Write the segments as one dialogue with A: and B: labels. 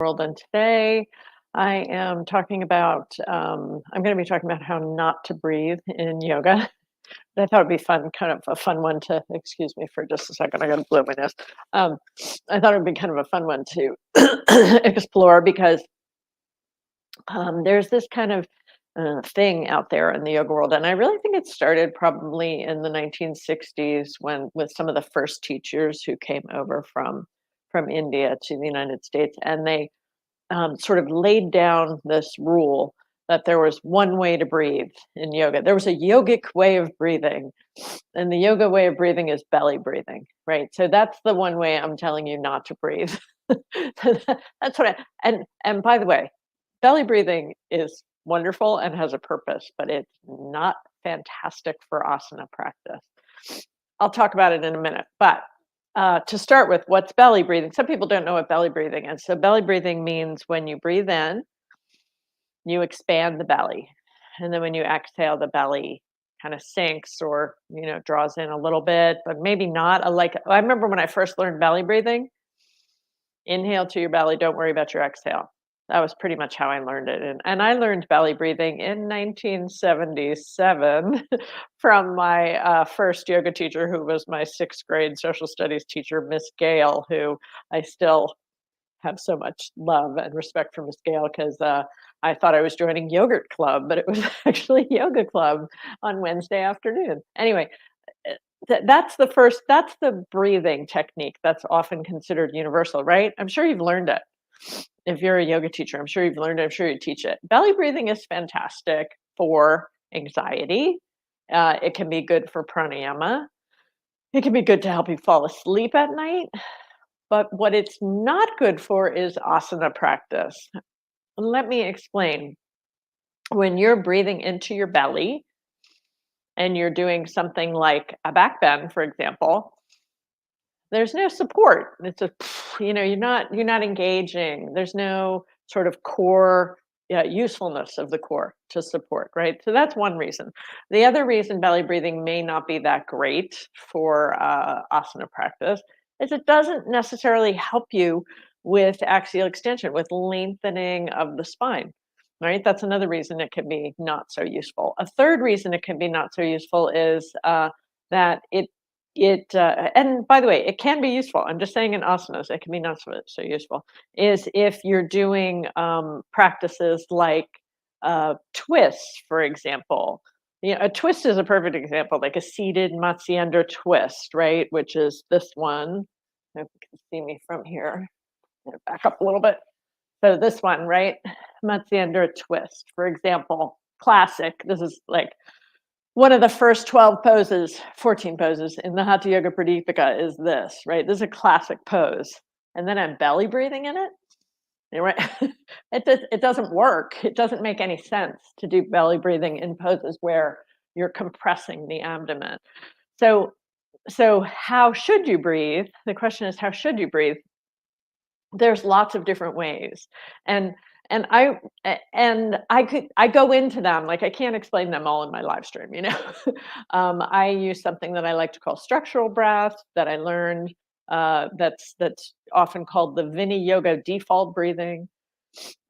A: World. And today I am talking about, I'm going to be talking about how not to breathe in yoga. I thought it'd be fun, kind of a fun one to, excuse me for just a second, I got to blow my nose. Um, I thought it'd be kind of a fun one to explore because there's this kind of thing out there in the yoga world. And I really think it started probably in the 1960s when with some of the first teachers who came over from India to the United States. And they sort of laid down this rule that there was one way to breathe in yoga. There was a yogic way of breathing, and the yoga way of breathing is belly breathing, right? So that's the one way I'm telling you not to breathe. That's what and by the way, belly breathing is wonderful and has a purpose, but it's not fantastic for asana practice. I'll talk about it in a minute, but to start with, what's belly breathing? Some people don't know what belly breathing is. So belly breathing means when you breathe in, you expand the belly, and then when you exhale, the belly kind of sinks or draws in a little bit, but maybe not. I remember when I first learned belly breathing. Inhale to your belly. Don't worry about your exhale. That was pretty much how I learned it. And I learned belly breathing in 1977 from my first yoga teacher, who was my sixth grade social studies teacher, Miss Gale, who I still have so much love and respect for Miss Gale because I thought I was joining yogurt club, but it was actually yoga club on Wednesday afternoon. Anyway, that's the breathing technique that's often considered universal, right? I'm sure you've learned it. If you're a yoga teacher, I'm sure you've learned it. I'm sure you teach it. Belly breathing is fantastic for anxiety. It can be good for pranayama. It can be good to help you fall asleep at night. But what it's not good for is asana practice. Let me explain. When you're breathing into your belly and you're doing something like a back bend, for example, there's no support. It's a, you're not engaging. There's no sort of core usefulness of the core to support, right? So that's one reason. The other reason belly breathing may not be that great for asana practice is it doesn't necessarily help you with axial extension, with lengthening of the spine, right? That's another reason it can be not so useful. A third reason it can be not so useful is that and by the way, it can be useful. I'm just saying in asanas, it can be not so useful. Is if you're doing practices like twists, for example. A twist is a perfect example, like a seated Matsyendra twist, right? Which is this one. If you can see me from here, back up a little bit. So this one, right? Matsyendra twist, for example, classic. This is like one of the first 12 poses, 14 poses in the Hatha Yoga Pradipika is this, right? This is a classic pose. And then I'm belly breathing in it. Right? It doesn't work. It doesn't make any sense to do belly breathing in poses where you're compressing the abdomen. So how should you breathe? The question is, how should you breathe? There's lots of different ways. And and I I go into them, like, I can't explain them all in my live stream, you know? I use something that I like to call structural breath that I learned, that's often called the Vini Yoga default breathing.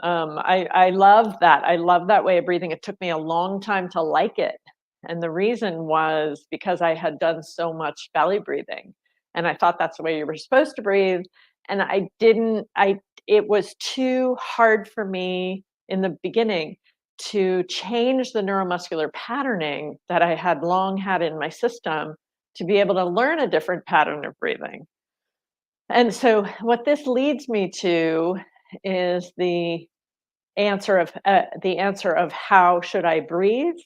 A: I love that. I love that way of breathing. It took me a long time to like it, and the reason was because I had done so much belly breathing, and I thought that's the way you were supposed to breathe, and I didn't I it was too hard for me in the beginning to change the neuromuscular patterning that I had long had in my system to be able to learn a different pattern of breathing. And so what this leads me to is the answer of how should I breathe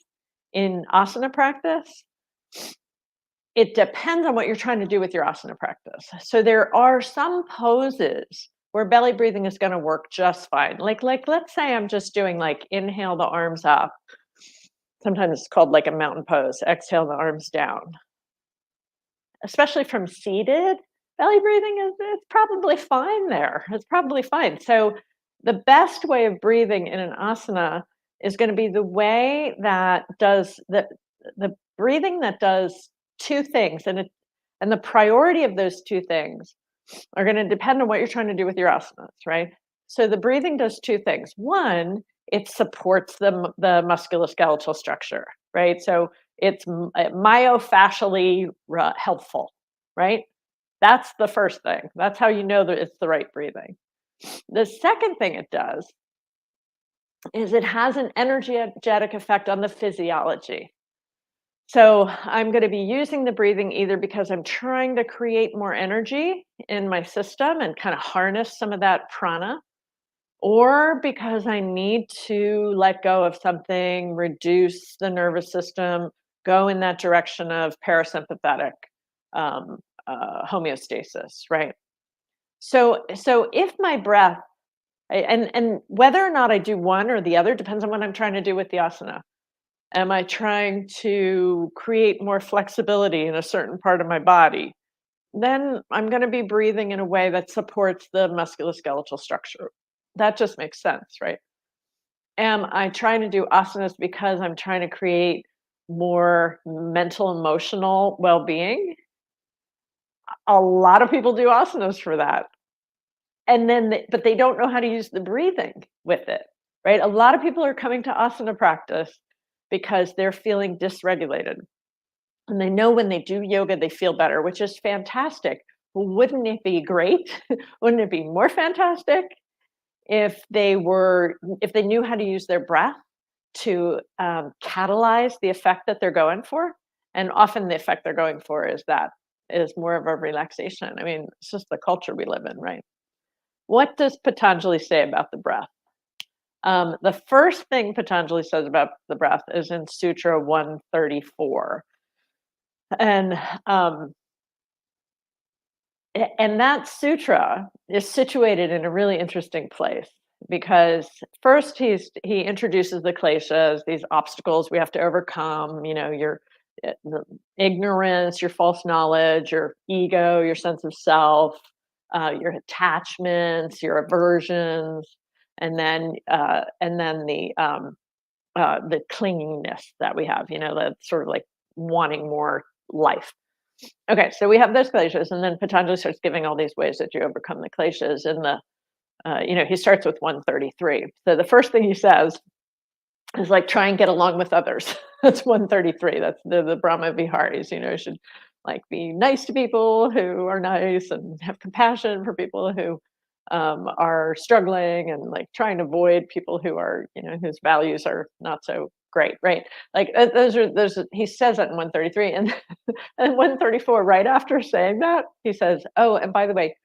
A: in asana practice. It depends on what you're trying to do with your asana practice. So there are some poses where belly breathing is going to work just fine. Like let's say I'm just doing like inhale the arms up. Sometimes it's called like a mountain pose. Exhale the arms down. Especially from seated, belly breathing is it's probably fine there. It's probably fine. So the best way of breathing in an asana is going to be the way that does the breathing that does two things, and the priority of those two things are going to depend on what you're trying to do with your asanas, right? So the breathing does two things. One, it supports the musculoskeletal structure, right? So it's myofascially helpful, right? That's the first thing. That's how you know that it's the right breathing. The second thing it does is it has an energetic effect on the physiology. So I'm going to be using the breathing either because I'm trying to create more energy in my system and kind of harness some of that prana, or because I need to let go of something, reduce the nervous system, go in that direction of parasympathetic um, homeostasis, right? So if my breath, and whether or not I do one or the other depends on what I'm trying to do with the asana. Am I trying to create more flexibility in a certain part of my body? Then I'm going to be breathing in a way that supports the musculoskeletal structure. That just makes sense, right? Am I trying to do asanas because I'm trying to create more mental, emotional well being? A lot of people do asanas for that. And then, but they don't know how to use the breathing with it, right? A lot of people are coming to asana practice because they're feeling dysregulated. And they know when they do yoga, they feel better, which is fantastic. Well, wouldn't it be great? Wouldn't it be more fantastic if they knew how to use their breath to catalyze the effect that they're going for? And often the effect they're going for is more of a relaxation. I mean, it's just the culture we live in, right? What does Patanjali say about the breath? The first thing Patanjali says about the breath is in Sutra 134. And and that sutra is situated in a really interesting place because first he introduces the kleshas, these obstacles we have to overcome, your the ignorance, your false knowledge, your ego, your sense of self, your attachments, your aversions, and then the clinginess that we have, the sort of like wanting more life. Okay, so we have those kleshas, and then Patanjali starts giving all these ways that you overcome the kleshas. And he starts with 133. So the first thing he says is like try and get along with others. That's 133. That's the Brahma Viharis. You should like be nice to people who are nice and have compassion for people who are struggling, and like try and avoid people who are whose values are not so great, right? Like he says that in 133, and and 134, right after saying that, he says, oh, and by the way,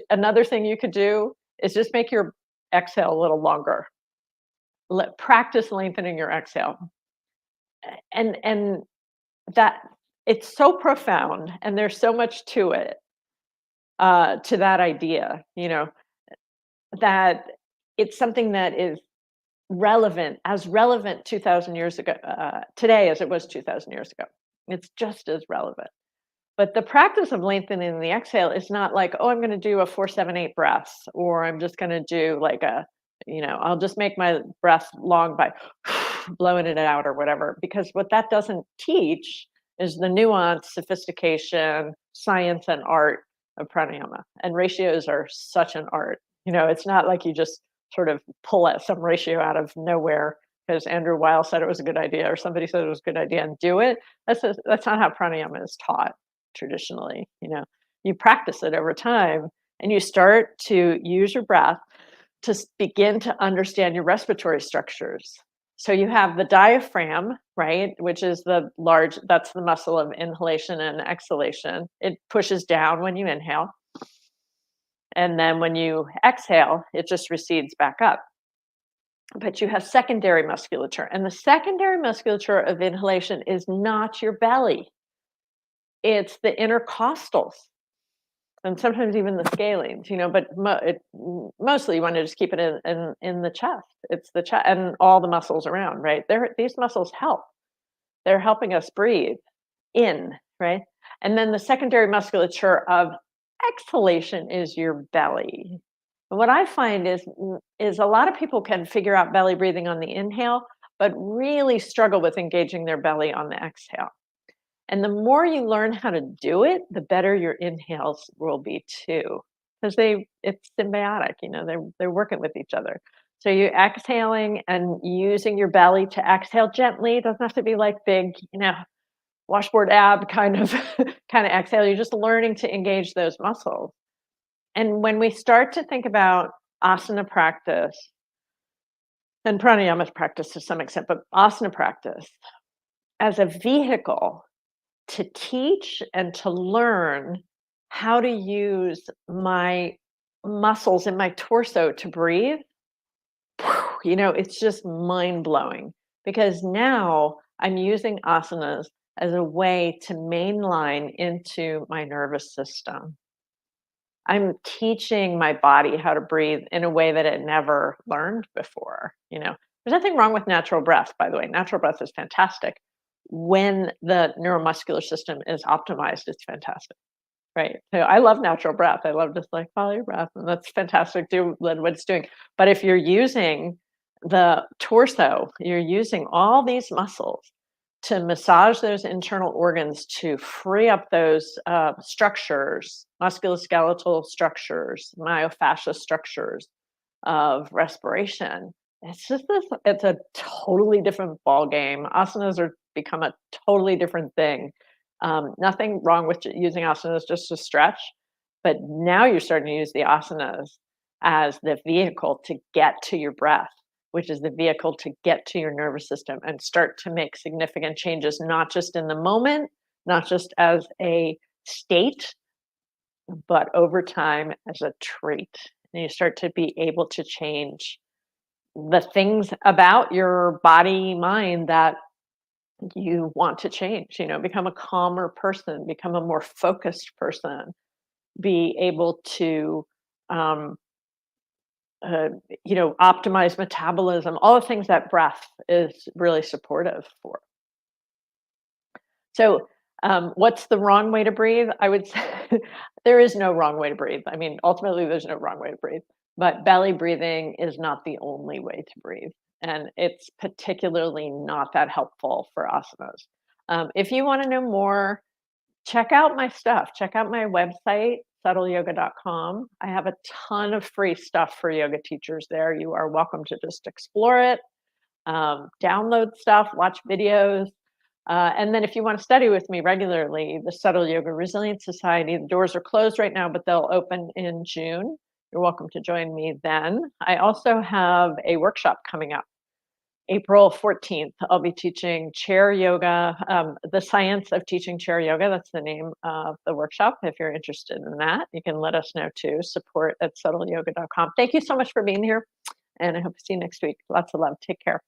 A: another thing you could do is just make your exhale a little longer. Practice lengthening your exhale. And that it's so profound, and there's so much to it, to that idea, that it's something that is relevant 2000 years ago, today as it was 2000 years ago. It's just as relevant. But the practice of lengthening the exhale is not like, oh, I'm going to do a 4-7-8 breaths, or I'm just going to do like I'll just make my breath long by blowing it out or whatever. Because what that doesn't teach is the nuance, sophistication, science, and art of pranayama. And ratios are such an art. It's not like you just sort of pull out some ratio out of nowhere because Andrew Weil said it was a good idea, or somebody said it was a good idea, and do it. That's not how pranayama is taught traditionally. You practice it over time, and you start to use your breath to begin to understand your respiratory structures. So you have the diaphragm, right, which is that's the muscle of inhalation and exhalation. It pushes down when you inhale, and then when you exhale, it just recedes back up. But you have secondary musculature, and the secondary musculature of inhalation is not your belly. It's the intercostals, and sometimes even the scalenes, but mostly you want to just keep it in the chest. It's the chest and all the muscles around, right? These muscles help. They're helping us breathe in, right? And then the secondary musculature of exhalation is your belly. And what I find is a lot of people can figure out belly breathing on the inhale, but really struggle with engaging their belly on the exhale. And the more you learn how to do it, the better your inhales will be too. because it's symbiotic, they're working with each other. So you exhaling and using your belly to exhale gently. It doesn't have to be like big, washboard ab kind of kind of exhale. You're just learning to engage those muscles. And when we start to think about asana practice and pranayama practice to some extent, but asana practice as a vehicle to teach and to learn how to use my muscles in my torso to breathe, it's just mind blowing because now I'm using asanas as a way to mainline into my nervous system. I'm teaching my body how to breathe in a way that it never learned before. There's nothing wrong with natural breath, by the way. Natural breath is fantastic. When the neuromuscular system is optimized, it's fantastic. Right. So I love natural breath. I love just like follow your breath, and that's fantastic. Do what it's doing. But if you're using the torso, you're using all these muscles to massage those internal organs to free up those structures, musculoskeletal structures, myofascial structures of respiration. It's a totally different ball game. Asanas are become a totally different thing. Nothing wrong with using asanas just to stretch, but now you're starting to use the asanas as the vehicle to get to your breath, which is the vehicle to get to your nervous system and start to make significant changes, not just in the moment, not just as a state, but over time as a trait. And you start to be able to change the things about your body, mind that you want to change, become a calmer person, become a more focused person, be able to, um, uh, optimize metabolism, all the things that breath is really supportive for. So, what's the wrong way to breathe? I would say there is no wrong way to breathe. I mean, ultimately, there's no wrong way to breathe, but belly breathing is not the only way to breathe. And it's particularly not that helpful for asanas. If you want to know more, check out my stuff. Check out my website, subtleyoga.com. I have a ton of free stuff for yoga teachers there. You are welcome to just explore it, download stuff, watch videos. And then if you want to study with me regularly, the Subtle Yoga Resilience Society, the doors are closed right now, but they'll open in June. You're welcome to join me then. I also have a workshop coming up. April 14th, I'll be teaching chair yoga, the science of teaching chair yoga. That's the name of the workshop. If you're interested in that, you can let us know too. Support at subtleyoga.com. Thank you so much for being here. And I hope to see you next week. Lots of love. Take care.